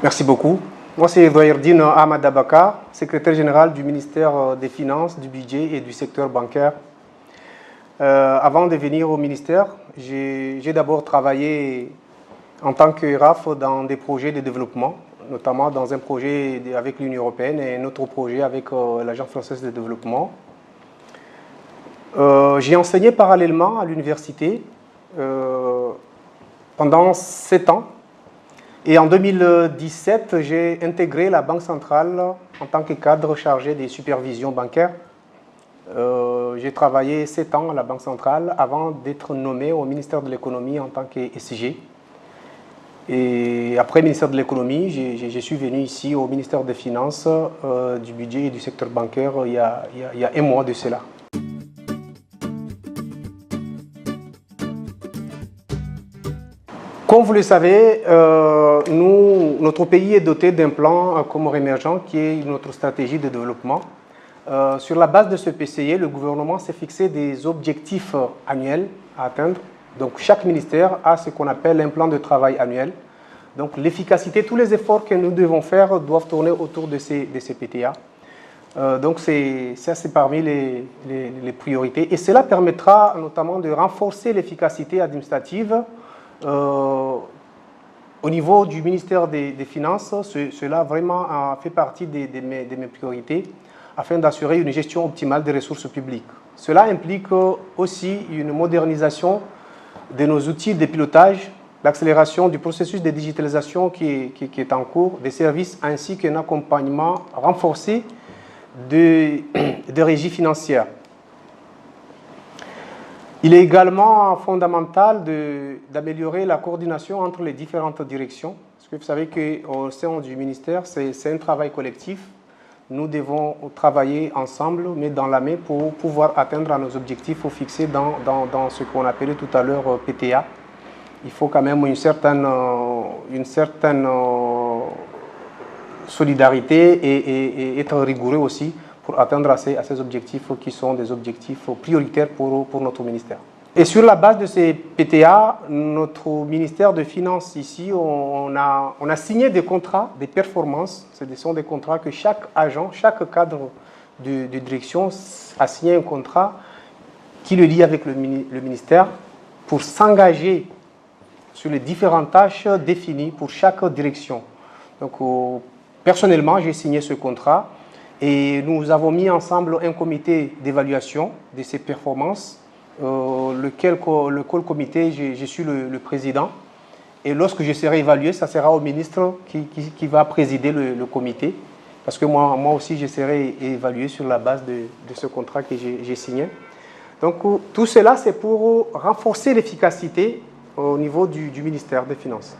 Merci beaucoup. Moi, c'est Zouairdine Ahmad Abakar, secrétaire général du ministère des Finances, du Budget et du secteur bancaire. Avant de venir au ministère, j'ai d'abord travaillé en tant que RAF dans des projets de développement, notamment dans un projet avec l'Union européenne et un autre projet avec l'Agence française de développement. J'ai enseigné parallèlement à l'université pendant 7 ans. Et en 2017, j'ai intégré la Banque centrale en tant que cadre chargé des supervisions bancaires. J'ai travaillé 7 ans à la Banque centrale avant d'être nommé au ministère de l'économie en tant qu'ESG. Et après le ministère de l'économie, je suis venu ici au ministère des Finances, du Budget et du secteur bancaire il y a 1 mois de cela. Comme vous le savez, notre pays est doté d'un plan Comores émergent qui est notre stratégie de développement. Sur la base de ce PCE, le gouvernement s'est fixé des objectifs annuels à atteindre. Donc chaque ministère a ce qu'on appelle un plan de travail annuel. Donc l'efficacité, tous les efforts que nous devons faire doivent tourner autour de ces PTA. Donc c'est parmi les priorités. Et cela permettra notamment de renforcer l'efficacité administrative. Au niveau du ministère des Finances, cela vraiment fait partie de mes priorités afin d'assurer une gestion optimale des ressources publiques. Cela implique aussi une modernisation de nos outils de pilotage, l'accélération du processus de digitalisation qui est en cours, des services ainsi qu'un accompagnement renforcé de régie financière. Il est également fondamental d'améliorer la coordination entre les différentes directions. Parce que vous savez qu'au sein du ministère, c'est un travail collectif. Nous devons travailler ensemble, mais dans la main, pour pouvoir atteindre nos objectifs fixés dans ce qu'on appelait tout à l'heure PTA. Il faut quand même une certaine solidarité et être rigoureux aussi pour atteindre ces objectifs qui sont des objectifs prioritaires pour notre ministère. Et sur la base de ces PTA, notre ministère de Finances ici, on a signé des contrats, des performances. Ce sont des contrats que chaque agent, chaque cadre de direction a signé un contrat qui le lie avec le ministère pour s'engager sur les différentes tâches définies pour chaque direction. Donc personnellement, j'ai signé ce contrat. Et nous avons mis ensemble un comité d'évaluation de ces performances, lequel comité, je suis le président. Et lorsque je serai évalué, ça sera au ministre qui va présider le comité. Parce que moi aussi, je serai évalué sur la base de ce contrat que j'ai signé. Donc tout cela, c'est pour renforcer l'efficacité au niveau du ministère des Finances.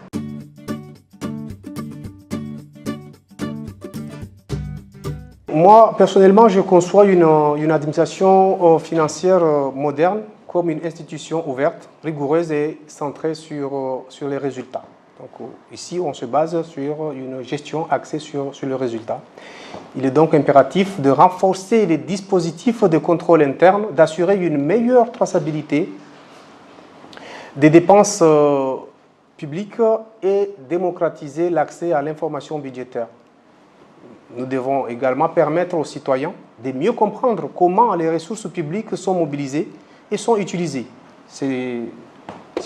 Moi, personnellement, je conçois une administration financière moderne comme une institution ouverte, rigoureuse et centrée sur les résultats. Donc, ici, on se base sur une gestion axée sur le résultat. Il est donc impératif de renforcer les dispositifs de contrôle interne, d'assurer une meilleure traçabilité des dépenses publiques et démocratiser l'accès à l'information budgétaire. Nous devons également permettre aux citoyens de mieux comprendre comment les ressources publiques sont mobilisées et sont utilisées. C'est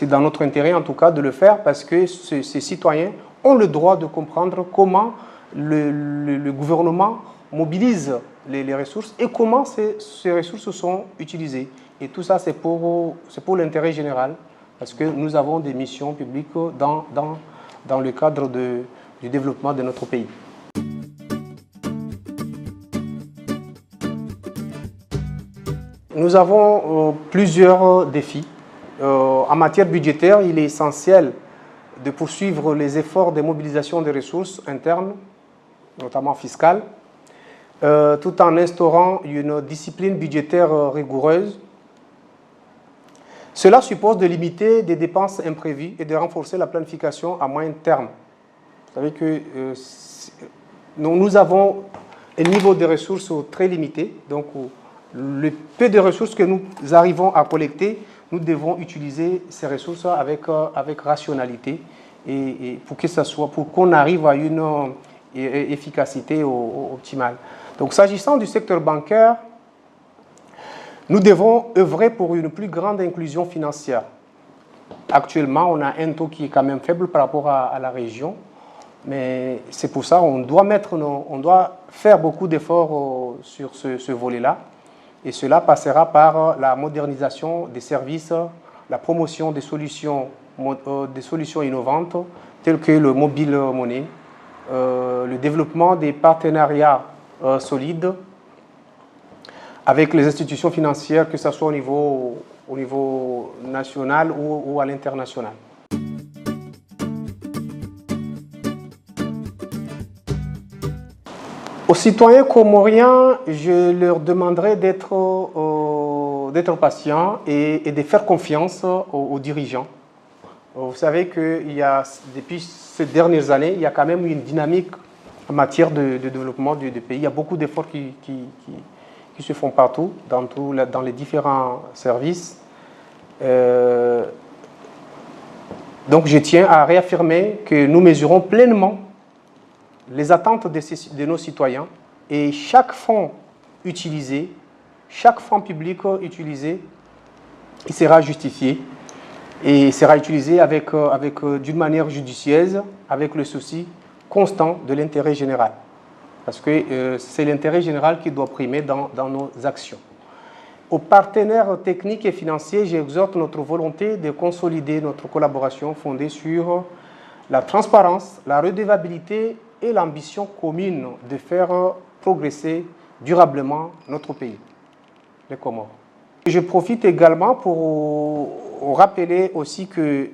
dans notre intérêt en tout cas de le faire parce que ces citoyens ont le droit de comprendre comment le gouvernement mobilise les ressources et comment ces ressources sont utilisées. Et tout ça, c'est pour l'intérêt général parce que nous avons des missions publiques dans le cadre du développement de notre pays. Nous avons plusieurs défis. En matière budgétaire, il est essentiel de poursuivre les efforts de mobilisation des ressources internes, notamment fiscales, tout en instaurant une discipline budgétaire rigoureuse. Cela suppose de limiter des dépenses imprévues et de renforcer la planification à moyen terme. Vous savez que nous avons un niveau de ressources très limité, donc le peu de ressources que nous arrivons à collecter, nous devons utiliser ces ressources avec rationalité et pour qu'on arrive à une efficacité optimale. Donc s'agissant du secteur bancaire, nous devons œuvrer pour une plus grande inclusion financière. Actuellement, on a un taux qui est quand même faible par rapport à la région, mais c'est pour ça qu'on doit faire beaucoup d'efforts sur ce volet-là. Et cela passera par la modernisation des services, la promotion des solutions innovantes telles que le mobile money, le développement des partenariats solides avec les institutions financières, que ce soit au niveau national ou à l'international. Aux citoyens comoriens, je leur demanderai d'être patients et de faire confiance aux dirigeants. Vous savez que depuis ces dernières années, il y a quand même une dynamique en matière de développement du pays. Il y a beaucoup d'efforts qui se font partout, dans les différents services. Donc je tiens à réaffirmer que nous mesurons pleinement les attentes de nos citoyens et chaque fonds utilisé, chaque fonds public utilisé, il sera justifié et sera utilisé d'une manière judicieuse, avec le souci constant de l'intérêt général. Parce que c'est l'intérêt général qui doit primer dans nos actions. Aux partenaires techniques et financiers, j'exhorte notre volonté de consolider notre collaboration fondée sur la transparence, la redevabilité et l'ambition commune de faire progresser durablement notre pays, les Comores. Je profite également pour rappeler aussi que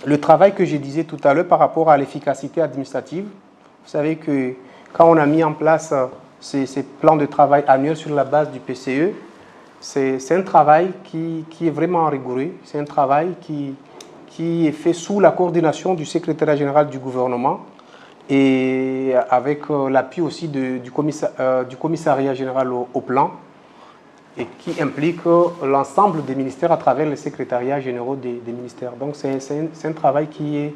le travail que je disais tout à l'heure par rapport à l'efficacité administrative, vous savez que quand on a mis en place ces plans de travail annuels sur la base du PCE, c'est un travail qui est vraiment rigoureux, c'est un travail qui est fait sous la coordination du secrétariat général du gouvernement et avec l'appui aussi du commissariat général au plan, et qui implique l'ensemble des ministères à travers les secrétariats généraux des ministères. Donc c'est un travail qui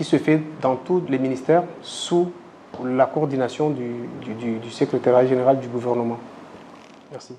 se fait dans tous les ministères sous la coordination du secrétariat général du gouvernement. Merci.